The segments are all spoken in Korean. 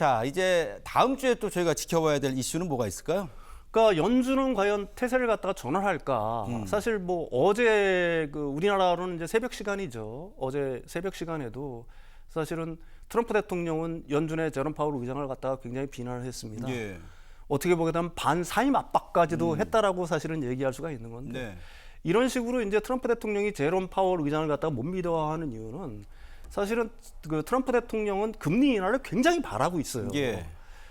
자, 이제 다음 주에 또 저희가 지켜봐야 될 이슈는 뭐가 있을까요? 그러니까 연준은 과연 태세를 갖다가 전환할까? 사실 뭐 어제 그 우리나라로는 이제 새벽 시간이죠. 어제 새벽 시간에도 사실은 트럼프 대통령은 연준의 제롬 파월 의장을 갖다가 굉장히 비난을 했습니다. 예. 어떻게 보게 되면 반사임 압박까지도 했다라고 사실은 얘기할 수가 있는 건데 네. 이런 식으로 이제 트럼프 대통령이 제롬 파월 의장을 갖다가 못 믿어하는 이유는 사실은 그 트럼프 대통령은 금리 인하를 굉장히 바라고 있어요. 예.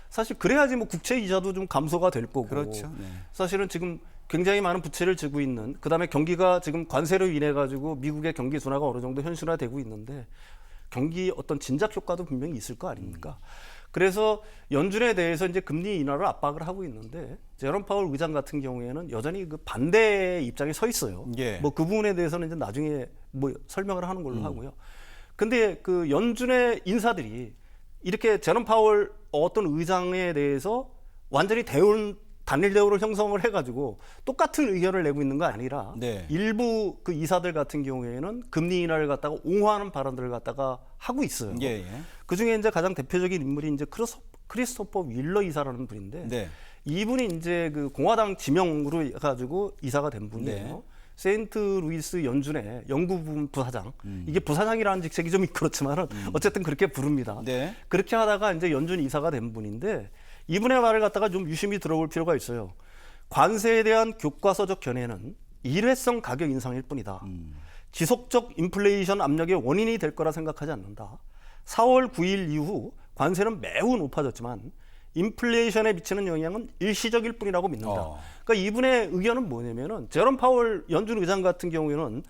사실 그래야지 뭐 국채 이자도 좀 감소가 될 거고. 그렇죠. 네. 사실은 지금 굉장히 많은 부채를 지고 있는, 그다음에 경기가 지금 관세로 인해 가지고 미국의 경기 둔화가 어느 정도 현실화되고 있는데 경기 어떤 진작 효과도 분명히 있을 거 아닙니까? 그래서 연준에 대해서 이제 금리 인하를 압박을 하고 있는데 제롬 파월 의장 같은 경우에는 여전히 그 반대 입장에 서 있어요. 예. 뭐 그 부분에 대해서는 이제 나중에 뭐 설명을 하는 걸로 하고요. 근데 그 연준의 인사들이 이렇게 제롬 파월 어떤 의장에 대해서 완전히 단일 대우를 형성을 해가지고 똑같은 의견을 내고 있는 거 아니라 네. 일부 그 이사들 같은 경우에는 금리 인하를 갖다가 옹호하는 발언들을 갖다가 하고 있어요. 예, 예. 그 중에 이제 가장 대표적인 인물이 이제 크리스토퍼 윌러 이사라는 분인데 네. 이분이 이제 그 공화당 지명으로 해가지고 이사가 된 분이에요. 네. 세인트 루이스 연준의 연구부 부사장. 이게 부사장이라는 직책이 좀 그렇지만은 어쨌든 그렇게 부릅니다. 네. 그렇게 하다가 이제 연준 이사가 된 분인데 이분의 말을 갖다가 좀 유심히 들어볼 필요가 있어요. 관세에 대한 교과서적 견해는 일회성 가격 인상일 뿐이다. 지속적 인플레이션 압력의 원인이 될 거라 생각하지 않는다. 4월 9일 이후 관세는 매우 높아졌지만 인플레이션에 미치는 영향은 일시적일 뿐이라고 믿는다. 그러니까 이분의 의견은 뭐냐면은 제롬 파월 연준 의장 같은 경우에는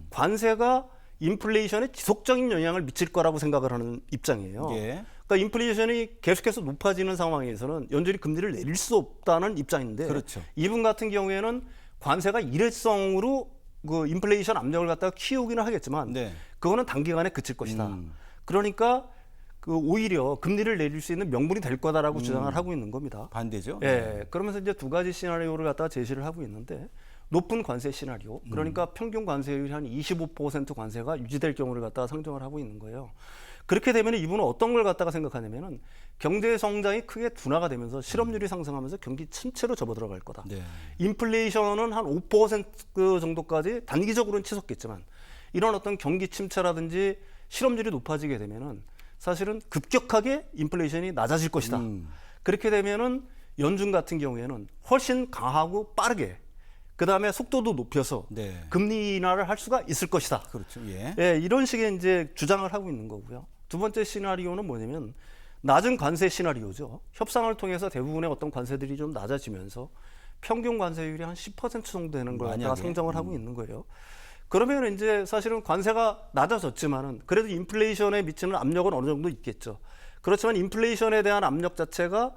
관세가 인플레이션에 지속적인 영향을 미칠 거라고 생각을 하는 입장이에요. 예. 그러니까 인플레이션이 계속해서 높아지는 상황에서는 연준이 금리를 내릴 수 없다는 입장인데 그렇죠. 이분 같은 경우에는 관세가 일회성으로 그 인플레이션 압력을 갖다가 키우기는 하겠지만 네. 그거는 단기간에 그칠 것이다. 그러니까 그 오히려 금리를 내릴 수 있는 명분이 될 거다라고 주장을 하고 있는 겁니다. 반대죠. 예. 그러면서 이제 두 가지 시나리오를 갖다가 제시를 하고 있는데 높은 관세 시나리오, 그러니까 평균 관세율이 한 25% 관세가 유지될 경우를 갖다가 상정을 하고 있는 거예요. 그렇게 되면 이분은 어떤 걸 갖다가 생각하냐면은 경제 성장이 크게 둔화가 되면서 실업률이 상승하면서 경기 침체로 접어들어갈 거다. 네. 인플레이션은 한 5% 정도까지 단기적으로는 치솟겠지만 이런 어떤 경기 침체라든지 실업률이 높아지게 되면은 사실은 급격하게 인플레이션이 낮아질 것이다. 그렇게 되면은 연준 같은 경우에는 훨씬 강하고 빠르게 그 다음에 속도도 높여서 네. 금리 인하를 할 수가 있을 것이다. 그렇죠. 예. 예, 이런 식의 이제 주장을 하고 있는 거고요. 두 번째 시나리오는 뭐냐면 낮은 관세 시나리오죠. 협상을 통해서 대부분의 어떤 관세들이 좀 낮아지면서 평균 관세율이 한 10% 정도 되는 걸 갖다가 상정을 하고 있는 거예요. 그러면 이제 사실은 관세가 낮아졌지만은 그래도 인플레이션에 미치는 압력은 어느 정도 있겠죠. 그렇지만 인플레이션에 대한 압력 자체가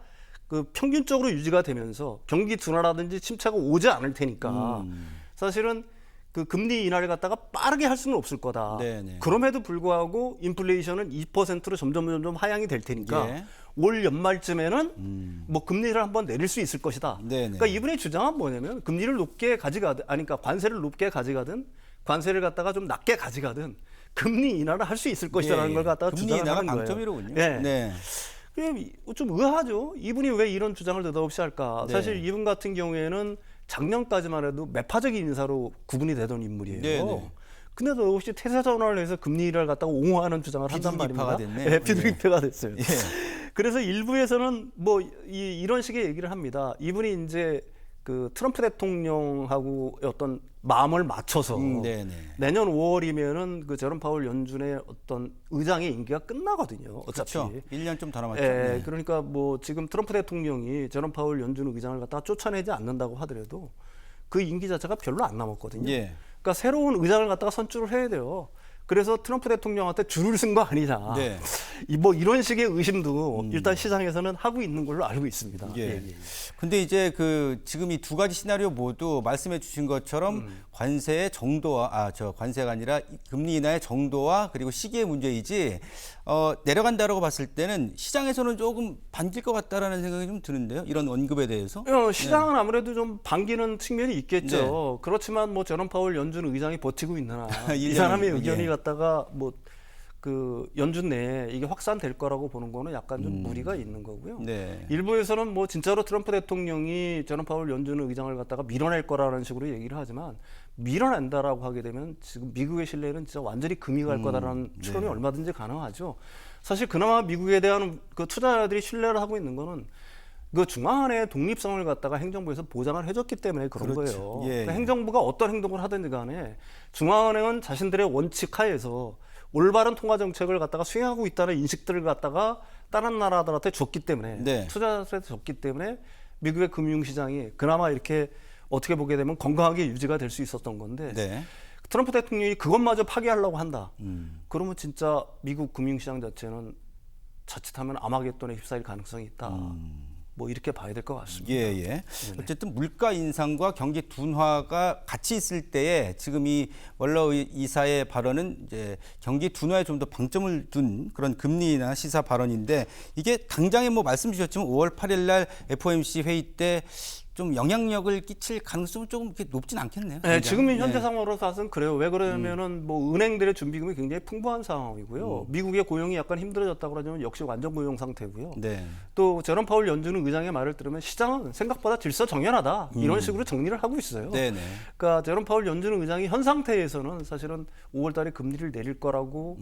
그 평균적으로 유지가 되면서 경기 둔화라든지 침체가 오지 않을 테니까 사실은 그 금리 인하를 갖다가 빠르게 할 수는 없을 거다. 네네. 그럼에도 불구하고 인플레이션은 2%로 점점 하향이 될 테니까 예. 올 연말쯤에는 뭐 금리를 한번 내릴 수 있을 것이다. 네네. 그러니까 이분의 주장은 뭐냐면 금리를 높게 가져가든, 그러니까 관세를 높게 가져가든 관세를 갖다가 좀 낮게 가져가든 금리 인하를 할 수 있을 것이라는 예, 예. 걸 갖다가 금리 주장을 인하가 하는 거예요. 강점이로군요. 예. 네. 좀 의아하죠. 이분이 왜 이런 주장을 느닷없이 할까? 네. 사실 이분 같은 경우에는 작년까지만 해도 매파적인 인사로 구분이 되던 인물이에요. 네, 네. 근데 느닷없이 태세 전환을 해서 금리를 갖다가 옹호하는 주장을 한단 비둘기파가 말입니다. 됐네요. 예, 비둘기파가 됐어요. 예. 그래서 일부에서는 뭐 이런 식의 얘기를 합니다. 이분이 이제 그 트럼프 대통령하고 어떤 마음을 맞춰서 네네. 내년 5월이면은 그 제롬 파월 연준의 어떤 의장의 임기가 끝나거든요. 어차피. 그렇죠. 1년 좀 더 남았죠. 예, 네. 그러니까 뭐 지금 트럼프 대통령이 제롬 파월 연준 의장을 갖다가 쫓아내지 않는다고 하더라도 그 임기 자체가 별로 안 남았거든요. 예. 그러니까 새로운 의장을 갖다가 선출을 해야 돼요. 그래서 트럼프 대통령한테 줄을 쓴 거 아니냐. 네. 뭐 이런 식의 의심도 일단 시장에서는 하고 있는 걸로 알고 있습니다. 예. 근데 이제 그 지금 이 두 가지 시나리오 모두 말씀해 주신 것처럼 관세의 정도와 관세가 아니라 금리 인하의 정도와 그리고 시기의 문제이지 내려간다라고 봤을 때는 시장에서는 조금 반길 것 같다라는 생각이 좀 드는데요. 이런 언급에 대해서. 시장은 아무래도 좀 반기는 측면이 있겠죠. 네. 그렇지만 뭐 제롬 파월 연준 의장이 버티고 있느냐. 이 1년, 사람의 예. 의견이 갖다가 뭐 그 연준 내에 이게 확산될 거라고 보는 거는 약간 좀 무리가 있는 거고요. 네. 일부에서는 뭐 진짜로 트럼프 대통령이 제롬 파월 연준 의장을 갖다가 밀어낼 거라는 식으로 얘기를 하지만 밀어낸다라고 하게 되면 지금 미국의 신뢰는 진짜 완전히 금이 갈 거다라는 추론이 네. 얼마든지 가능하죠. 사실 그나마 미국에 대한 그 투자자들이 신뢰를 하고 있는 거는 그 중앙은행의 독립성을 갖다가 행정부에서 보장을 해줬기 때문에 그런 그렇죠. 거예요. 예, 그러니까 예. 행정부가 어떤 행동을 하든지 간에 중앙은행은 자신들의 원칙 하에서 올바른 통화 정책을 갖다가 수행하고 있다는 인식들을 갖다가 다른 나라들한테 줬기 때문에 네. 투자자들한테 줬기 때문에 미국의 금융시장이 그나마 이렇게 어떻게 보게 되면 건강하게 유지가 될 수 있었던 건데 네. 트럼프 대통령이 그것마저 파괴하려고 한다. 그러면 진짜 미국 금융시장 자체는 자칫하면 아마겟돈에 휩싸일 가능성이 있다. 뭐 이렇게 봐야 될 것 같습니다. 예, 예. 어쨌든 물가 인상과 경기 둔화가 같이 있을 때에 지금 이 월러 이사의 발언은 이제 경기 둔화에 좀 더 방점을 둔 그런 금리나 시사 발언인데 이게 당장에 뭐 말씀 주셨지만 5월 8일 날 FOMC 회의 때 좀 영향력을 끼칠 가능성은 조금 이렇게 높진 않겠네요. 네, 지금 현재 네. 상황으로 봐서는 그래요. 왜 그러냐면은 뭐 은행들의 준비금이 굉장히 풍부한 상황이고요. 미국의 고용이 약간 힘들어졌다고 그러면 역시 완전 고용 상태고요. 네. 또 제롬 파월 연준 의장의 말을 들으면 시장은 생각보다 질서 정연하다 이런 식으로 정리를 하고 있어요. 네네. 그러니까 제롬 파월 연준 의장이 현 상태에서는 사실은 5월달에 금리를 내릴 거라고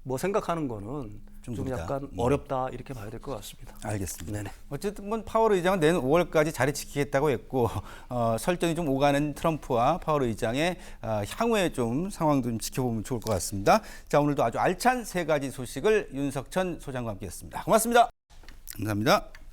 뭐 생각하는 거는 좀 무리다. 약간 어렵다 이렇게 봐야 될 것 같습니다. 알겠습니다. 네네. 어쨌든 뭐 파월 의장은 내년 5월까지 자리 지키겠다고 했고 설전이 좀 오가는 트럼프와 파월 의장의 향후에 좀 상황도 좀 지켜보면 좋을 것 같습니다. 자, 오늘도 아주 알찬 세 가지 소식을 윤석천 소장과 함께했습니다. 고맙습니다. 감사합니다.